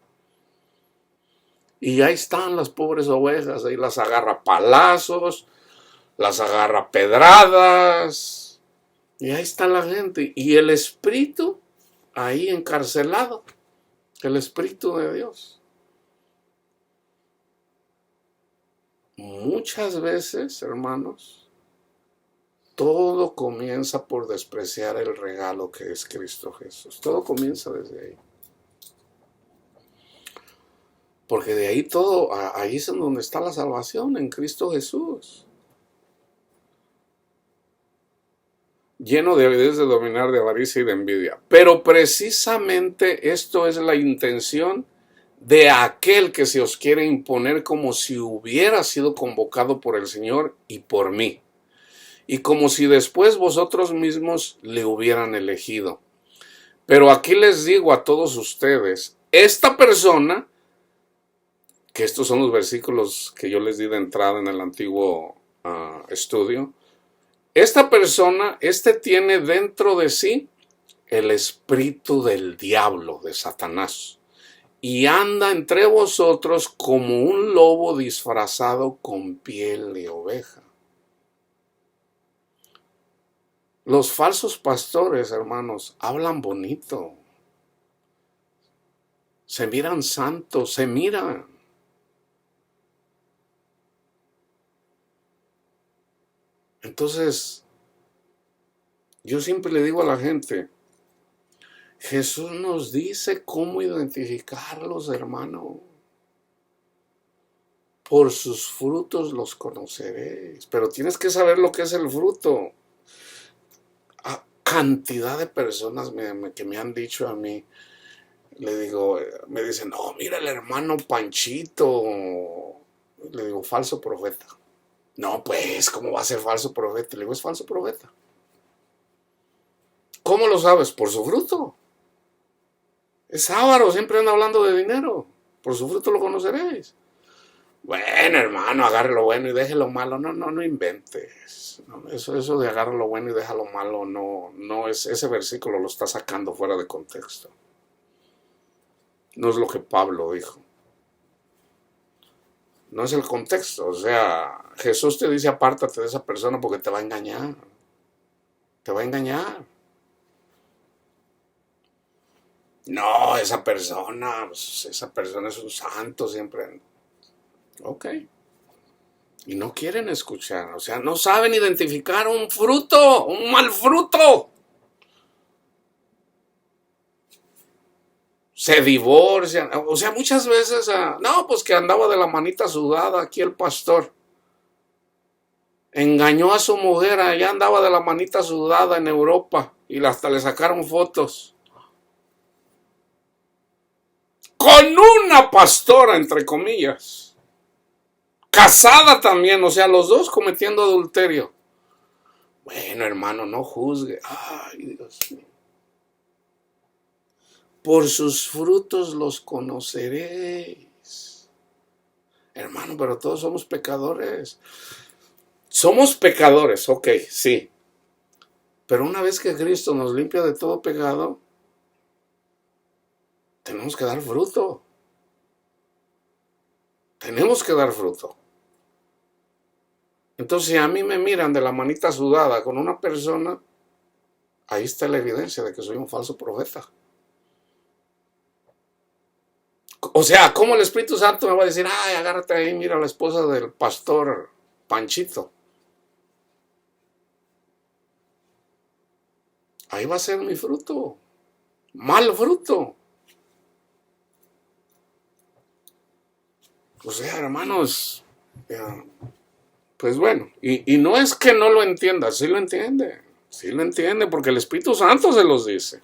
Y ahí están las pobres ovejas, ahí las agarra a palazos, las agarra a pedradas, y ahí está la gente. Y el espíritu ahí encarcelado, el espíritu de Dios. Muchas veces, hermanos, todo comienza por despreciar el regalo que es Cristo Jesús. Todo comienza desde ahí. Porque de ahí todo, ahí es en donde está la salvación, en Cristo Jesús. Lleno de avidez de dominar, de avaricia y de envidia. Pero precisamente esto es la intención de aquel que se os quiere imponer como si hubiera sido convocado por el Señor y por mí. Y como si después vosotros mismos le hubieran elegido. Pero aquí les digo a todos ustedes, esta persona, que estos son los versículos que yo les di de entrada en el antiguo estudio, esta persona, tiene dentro de sí el espíritu del diablo, de Satanás, y anda entre vosotros como un lobo disfrazado con piel de oveja. Los falsos pastores, hermanos, hablan bonito, se miran santos, se miran. Entonces, yo siempre le digo a la gente, Jesús nos dice cómo identificarlos, hermano. Por sus frutos los conoceréis. Pero tienes que saber lo que es el fruto. Cantidad de personas que me han dicho a mí, le digo, me dicen, no, mira el hermano Panchito. Le digo, falso profeta. No, pues, ¿cómo va a ser falso profeta? Le digo, es falso profeta. ¿Cómo lo sabes? Por su fruto. Es avaro, siempre anda hablando de dinero. Por su fruto lo conoceréis. Bueno, hermano, agarre lo bueno y deje lo malo. No inventes. No, eso de agarre lo bueno y deja lo malo, no es, ese versículo lo está sacando fuera de contexto. No es lo que Pablo dijo. No es el contexto. O sea, Jesús te dice apártate de esa persona porque te va a engañar. Te va a engañar. No, esa persona es un santo siempre. Ok. Y no quieren escuchar, o sea, no saben identificar un fruto, un mal fruto. Se divorcian, o sea, muchas veces, no, pues que andaba de la manita sudada aquí el pastor. Engañó a su mujer, allá andaba de la manita sudada en Europa y hasta le sacaron fotos. Con una pastora, entre comillas. Casada también, o sea, los dos cometiendo adulterio. Bueno, hermano, no juzgue. Ay, Dios mío. Por sus frutos los conoceréis. Hermano, pero todos somos pecadores. Somos pecadores, ok, sí. Pero una vez que Cristo nos limpia de todo pecado, tenemos que dar fruto. Tenemos que dar fruto. Entonces, si a mí me miran de la manita sudada con una persona, ahí está la evidencia de que soy un falso profeta. O sea, ¿cómo el Espíritu Santo me va a decir, ay, agárrate ahí, mira la esposa del pastor Panchito? Ahí va a ser mi fruto. Mal fruto. O sea, hermanos, pues bueno, y no es que no lo entienda, sí lo entiende, porque el Espíritu Santo se los dice.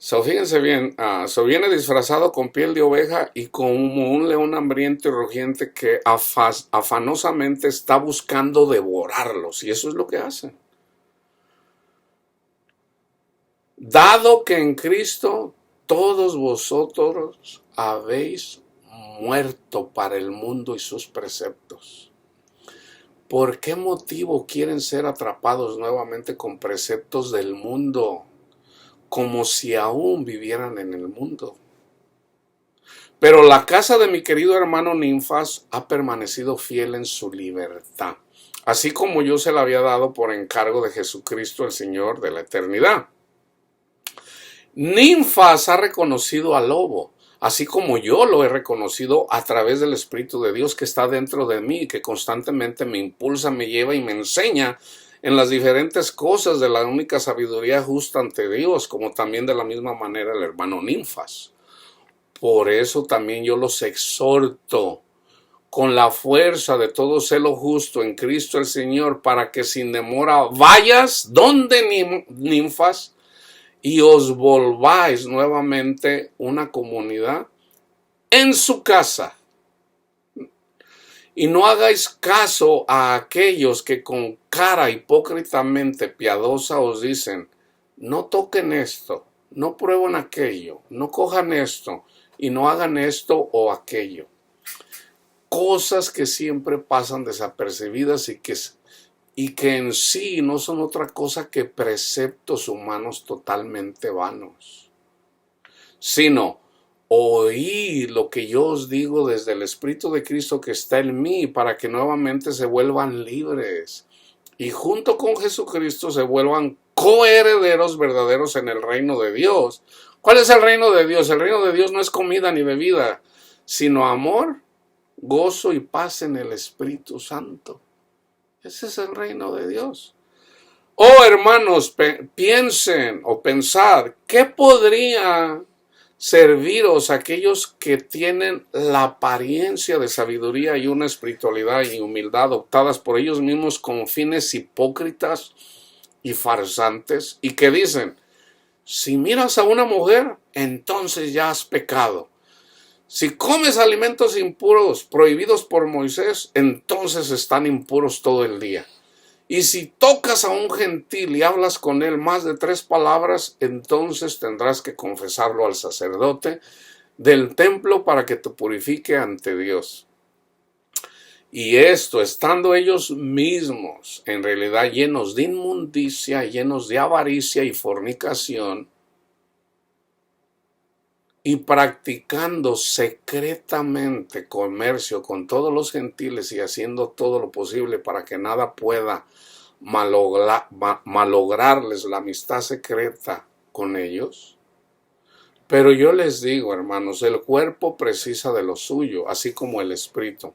Fíjense bien, viene disfrazado con piel de oveja y como un león hambriento y rugiente que afanosamente está buscando devorarlos. Y eso es lo que hace. Dado que en Cristo todos vosotros habéis muerto para el mundo y sus preceptos. ¿Por qué motivo quieren ser atrapados nuevamente con preceptos del mundo, como si aún vivieran en el mundo? Pero la casa de mi querido hermano Ninfas ha permanecido fiel en su libertad, así como yo se la había dado por encargo de Jesucristo, el Señor de la eternidad. Ninfas ha reconocido al lobo, así como yo lo he reconocido a través del Espíritu de Dios que está dentro de mí y que constantemente me impulsa, me lleva y me enseña en las diferentes cosas de la única sabiduría justa ante Dios, como también de la misma manera el hermano Ninfas. Por eso también yo los exhorto con la fuerza de todo celo justo en Cristo el Señor, para que sin demora vayas donde Ninfas y os volváis nuevamente una comunidad en su casa. Y no hagáis caso a aquellos que con cara hipócritamente piadosa os dicen: no toquen esto, no prueben aquello, no cojan esto y no hagan esto o aquello. Cosas que siempre pasan desapercibidas y que en sí no son otra cosa que preceptos humanos totalmente vanos, sino oíd lo que yo os digo desde el Espíritu de Cristo que está en mí, para que nuevamente se vuelvan libres y junto con Jesucristo se vuelvan coherederos verdaderos en el reino de Dios. ¿Cuál es el reino de Dios? El reino de Dios no es comida ni bebida, sino amor, gozo y paz en el Espíritu Santo. Ese es el reino de Dios. Oh, hermanos, piensen o pensad, ¿qué podría serviros aquellos que tienen la apariencia de sabiduría y una espiritualidad y humildad optadas por ellos mismos con fines hipócritas y farsantes, y que dicen: si miras a una mujer, entonces ya has pecado? Si comes alimentos impuros prohibidos por Moisés, entonces están impuros todo el día. Y si tocas a un gentil y hablas con él más de 3 palabras, entonces tendrás que confesarlo al sacerdote del templo para que te purifique ante Dios. Y esto, estando ellos mismos en realidad llenos de inmundicia, llenos de avaricia y fornicación, y practicando secretamente comercio con todos los gentiles y haciendo todo lo posible para que nada pueda malograrles la amistad secreta con ellos. Pero yo les digo, hermanos, el cuerpo precisa de lo suyo, así como el espíritu,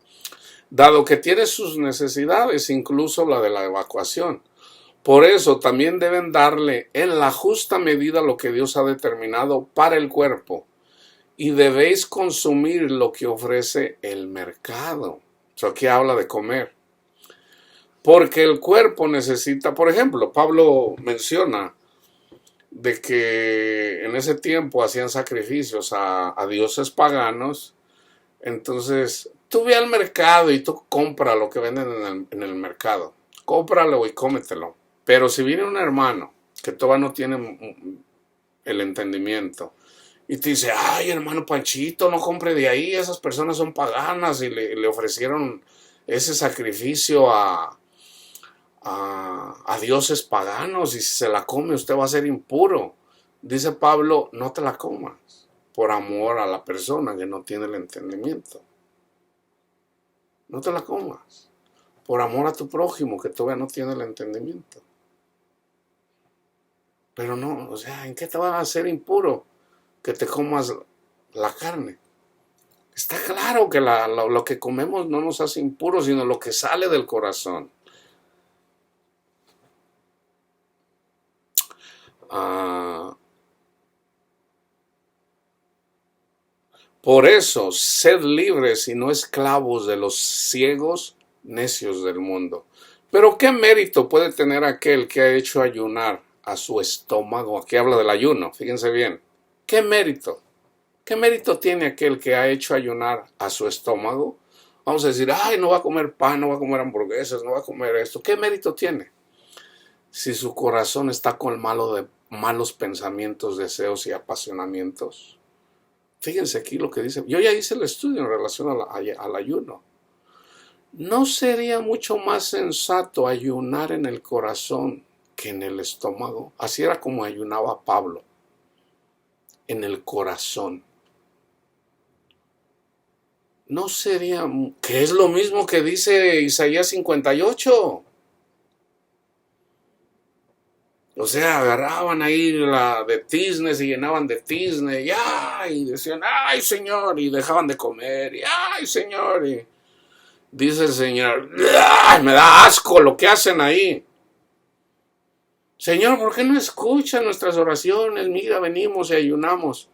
dado que tiene sus necesidades, incluso la de la evacuación. Por eso también deben darle en la justa medida lo que Dios ha determinado para el cuerpo, y debéis consumir lo que ofrece el mercado. Aquí habla de comer. Porque el cuerpo necesita, por ejemplo, Pablo menciona de que en ese tiempo hacían sacrificios a dioses paganos. Entonces, tú ve al mercado y tú compra lo que venden en el mercado. Cómpralo y cómetelo. Pero si viene un hermano que todavía no tiene el entendimiento y te dice: ay, hermano Panchito, no compre de ahí, esas personas son paganas, y le ofrecieron ese sacrificio a dioses paganos, y si se la come usted va a ser impuro. Dice Pablo: no te la comas, por amor a la persona que no tiene el entendimiento. No te la comas, por amor a tu prójimo que todavía no tiene el entendimiento. Pero no, o sea, ¿en qué te va a hacer impuro que te comas la carne? Está claro que lo que comemos no nos hace impuros, sino lo que sale del corazón. Por eso, sed libres y no esclavos de los ciegos necios del mundo. Pero ¿qué mérito puede tener aquel que ha hecho ayunar a su estómago? Aquí habla del ayuno, fíjense bien. ¿Qué mérito? ¿Qué mérito tiene aquel que ha hecho ayunar a su estómago? Vamos a decir, ay, no va a comer pan, no va a comer hamburguesas, no va a comer esto. ¿Qué mérito tiene? Si su corazón está colmado de malos pensamientos, deseos y apasionamientos. Fíjense aquí lo que dice. Yo ya hice el estudio en relación al ayuno. ¿No sería mucho más sensato ayunar en el corazón que en el estómago? Así era como ayunaba Pablo, en el corazón. ¿No sería que es lo mismo que dice Isaías 58? O sea, agarraban ahí la de tiznes y llenaban de tizne, y decían, ay Señor, y dejaban de comer, y ay Señor, y dice el Señor, ¡ay! Me da asco lo que hacen ahí. Señor, ¿por qué no escuchan nuestras oraciones? Mira, venimos y ayunamos.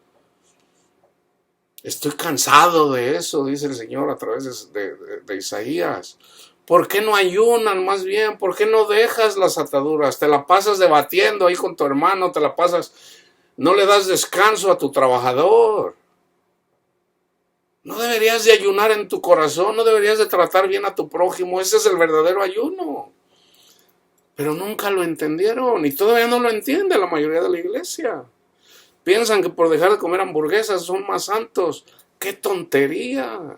Estoy cansado de eso, dice el Señor a través de Isaías. ¿Por qué no ayunan más bien? ¿Por qué no dejas las ataduras? Te la pasas debatiendo ahí con tu hermano, te la pasas, no le das descanso a tu trabajador. No deberías de ayunar en tu corazón, no deberías de tratar bien a tu prójimo, ese es el verdadero ayuno. Pero nunca lo entendieron y todavía no lo entiende la mayoría de la iglesia. Piensan que por dejar de comer hamburguesas son más santos. ¡Qué tontería!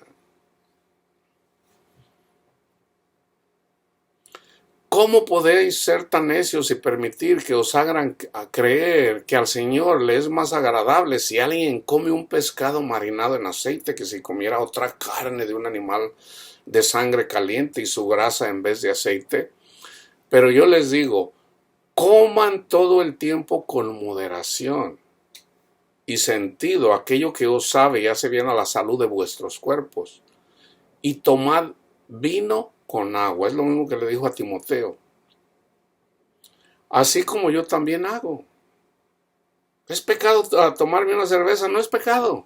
¿Cómo podéis ser tan necios y permitir que os hagan creer que al Señor le es más agradable si alguien come un pescado marinado en aceite que si comiera otra carne de un animal de sangre caliente y su grasa en vez de aceite? Pero yo les digo, coman todo el tiempo con moderación y sentido aquello que os sabe y hace bien a la salud de vuestros cuerpos. Y tomad vino con agua. Es lo mismo que le dijo a Timoteo. Así como yo también hago. ¿Es pecado tomarme una cerveza? No es pecado.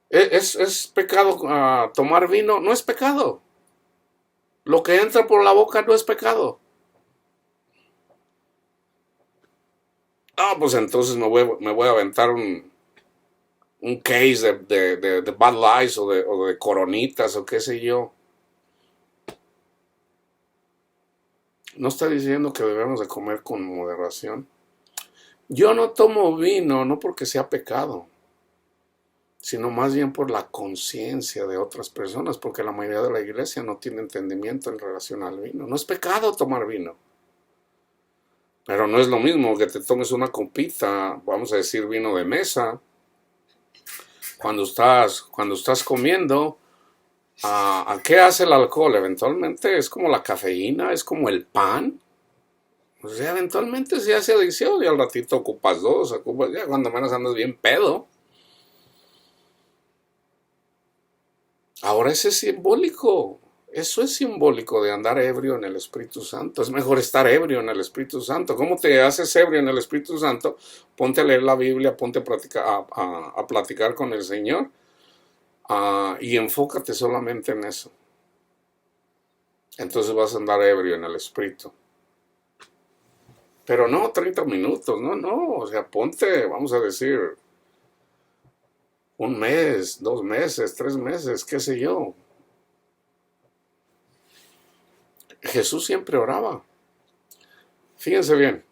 ¿Es pecado tomar vino? No es pecado. Lo que entra por la boca no es pecado. Pues entonces me voy a aventar un case de Bud Light o de Coronitas o qué sé yo. No está diciendo que debemos de comer con moderación. Yo no tomo vino no porque sea pecado, sino más bien por la conciencia de otras personas, porque la mayoría de la iglesia no tiene entendimiento en relación al vino. No es pecado tomar vino, pero no es lo mismo que te tomes una copita, vamos a decir vino de mesa, cuando estás comiendo. ¿A qué hace el alcohol? Eventualmente es como la cafeína, es como el pan. O sea, eventualmente se hace adicción y al ratito ocupas dos, ya cuando menos andas bien pedo. Ahora ese es simbólico. Eso es simbólico de andar ebrio en el Espíritu Santo. Es mejor estar ebrio en el Espíritu Santo. ¿Cómo te haces ebrio en el Espíritu Santo? Ponte a leer la Biblia, ponte a platicar con el Señor. Y enfócate solamente en eso. Entonces vas a andar ebrio en el Espíritu. Pero no 30 minutos, no. O sea, ponte, vamos a decir, un mes, 2 meses, 3 meses, qué sé yo. Jesús siempre oraba. Fíjense bien.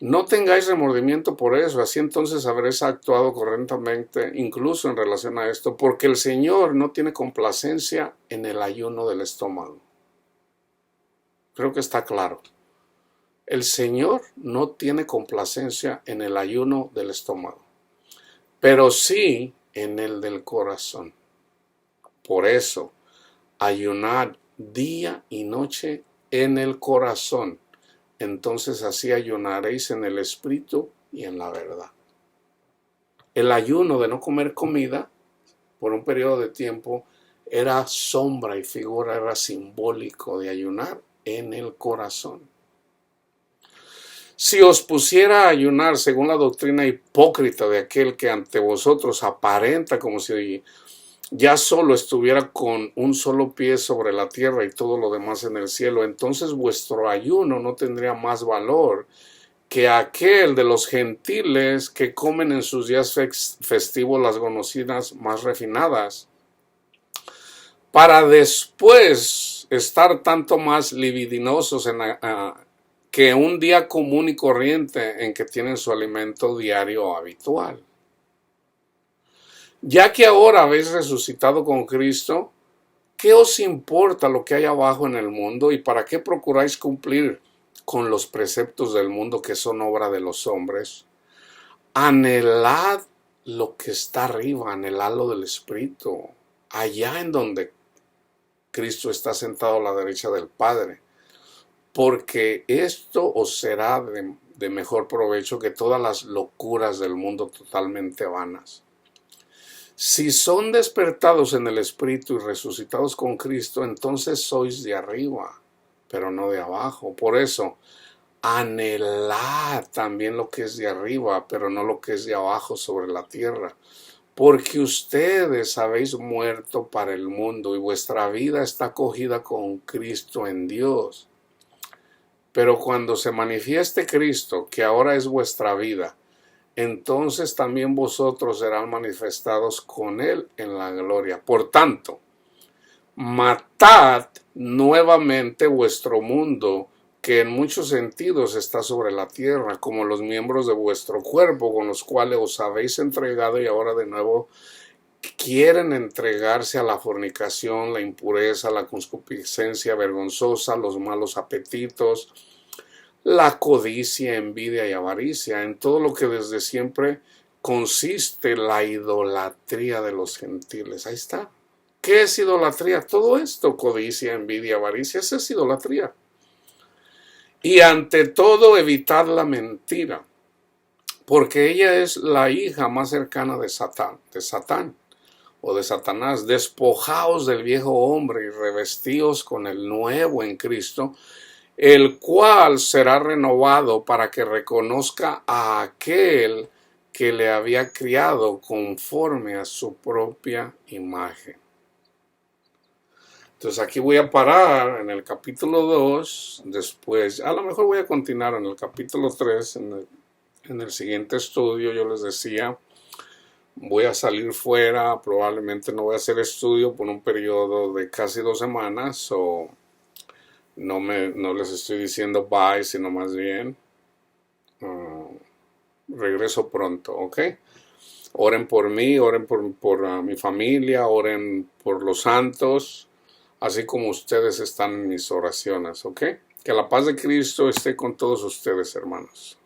No tengáis remordimiento por eso, así entonces habréis actuado correctamente, incluso en relación a esto, porque el Señor no tiene complacencia en el ayuno del estómago. Creo que está claro. El Señor no tiene complacencia en el ayuno del estómago, pero sí en el del corazón. Por eso, ayunad día y noche en el corazón. Entonces así ayunaréis en el espíritu y en la verdad. El ayuno de no comer comida por un periodo de tiempo era sombra y figura, era simbólico de ayunar en el corazón. Si os pusiera a ayunar según la doctrina hipócrita de aquel que ante vosotros aparenta como si ya solo estuviera con un solo pie sobre la tierra y todo lo demás en el cielo, entonces vuestro ayuno no tendría más valor que aquel de los gentiles que comen en sus días festivos las golosinas más refinadas, para después estar tanto más libidinosos que un día común y corriente en que tienen su alimento diario habitual. Ya que ahora habéis resucitado con Cristo, ¿qué os importa lo que hay abajo en el mundo y para qué procuráis cumplir con los preceptos del mundo que son obra de los hombres? Anhelad lo que está arriba, anhelad lo del Espíritu, allá en donde Cristo está sentado a la derecha del Padre, porque esto os será de mejor provecho que todas las locuras del mundo totalmente vanas. Si son despertados en el Espíritu y resucitados con Cristo, entonces sois de arriba, pero no de abajo. Por eso, anhelad también lo que es de arriba, pero no lo que es de abajo sobre la tierra. Porque ustedes habéis muerto para el mundo y vuestra vida está cogida con Cristo en Dios. Pero cuando se manifieste Cristo, que ahora es vuestra vida, entonces también vosotros serán manifestados con Él en la gloria. Por tanto, matad nuevamente vuestro mundo, que en muchos sentidos está sobre la tierra, como los miembros de vuestro cuerpo, con los cuales os habéis entregado y ahora de nuevo quieren entregarse a la fornicación, la impureza, la concupiscencia vergonzosa, los malos apetitos, la codicia, envidia y avaricia, en todo lo que desde siempre consiste la idolatría de los gentiles. Ahí está. ¿Qué es idolatría? Todo esto, codicia, envidia, avaricia, esa es idolatría. Y ante todo, evitad la mentira, porque ella es la hija más cercana de Satán o de Satanás. Despojaos del viejo hombre y revestíos con el nuevo en Cristo, el cual será renovado para que reconozca a aquel que le había criado conforme a su propia imagen. Entonces aquí voy a parar en el capítulo 2, después, a lo mejor voy a continuar en el capítulo 3, en el siguiente estudio. Yo les decía, voy a salir fuera, probablemente no voy a hacer estudio por un periodo de casi 2 semanas, o no les estoy diciendo bye, sino más bien regreso pronto, ¿ok? Oren por mí, oren por mi familia, oren por los santos, así como ustedes están en mis oraciones, ¿ok? Que la paz de Cristo esté con todos ustedes, hermanos.